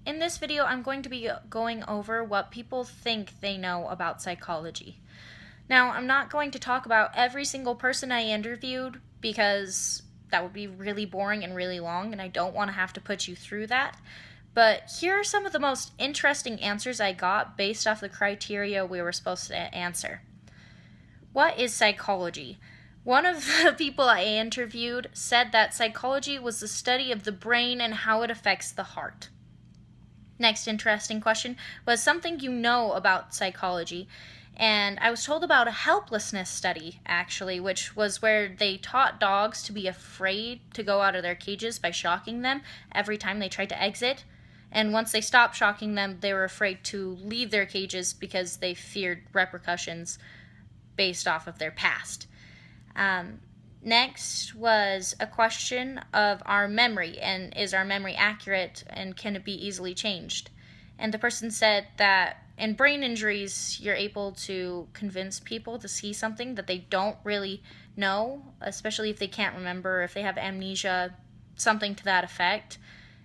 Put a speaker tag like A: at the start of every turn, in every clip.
A: In this video, I'm going to be going over what people think they know about psychology. Now, I'm not going to talk about every single person I interviewed because that would be really boring and really long, and I don't want to have to put you through that. But here are some of the most interesting answers I got based off the criteria we were supposed to answer. What is psychology? One of the people I interviewed said that psychology was the study of the brain and how it affects the heart. Next interesting question was something you know about psychology. And I was told about a helplessness study, actually, which was where they taught dogs to be afraid to go out of their cages by shocking them every time they tried to exit. And once they stopped shocking them, they were afraid to leave their cages because they feared repercussions based off of their past. Next was a question of our memory, and is our memory accurate and can it be easily changed? And the person said that in brain injuries, you're able to convince people to see something that they don't really know, especially if they can't remember, if they have amnesia, something to that effect,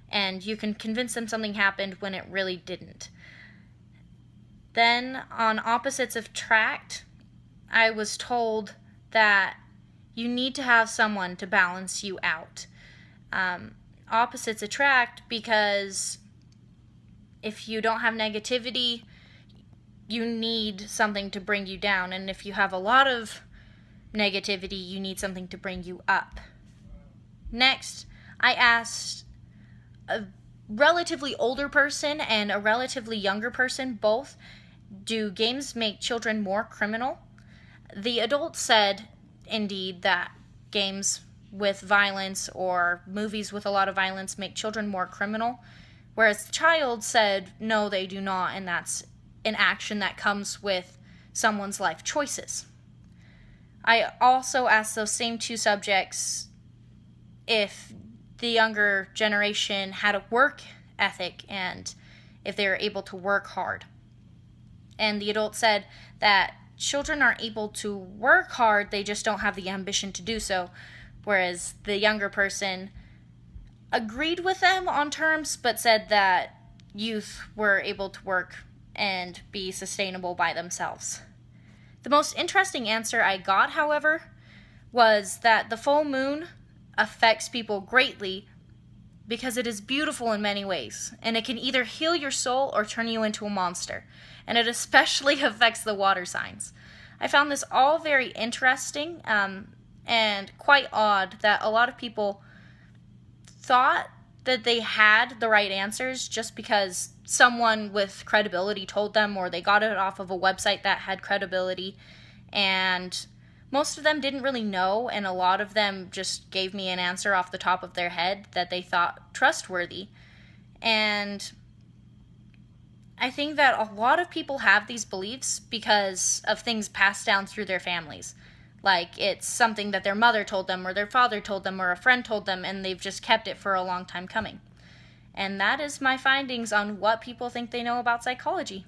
A: and you can convince them something happened when it really didn't. Then, on opposites attract, I was told that you need to have someone to balance you out. Opposites attract because if you don't have negativity, you need something to bring you down. And if you have a lot of negativity, you need something to bring you up. Next, I asked a relatively older person and a relatively younger person both, do games make children more criminal? The adult said, indeed, that games with violence or movies with a lot of violence make children more criminal, whereas the child said, no, they do not, and that's an action that comes with someone's life choices. I also asked those same two subjects if the younger generation had a work ethic and if they were able to work hard. And the adult said that children are able to work hard, they just don't have the ambition to do so, whereas the younger person agreed with them on terms, but said that youth were able to work and be sustainable by themselves. The most interesting answer I got, however, was that the full moon affects people greatly because it is beautiful in many ways, and it can either heal your soul or turn you into a monster, and it especially affects the water signs. I found this all very interesting and quite odd that a lot of people thought that they had the right answers just because someone with credibility told them, or they got it off of a website that had credibility, and most of them didn't really know, and a lot of them just gave me an answer off the top of their head that they thought trustworthy. And I think that a lot of people have these beliefs because of things passed down through their families. Like it's something that their mother told them, or their father told them, or a friend told them, and they've just kept it for a long time coming. And that is my findings on what people think they know about psychology.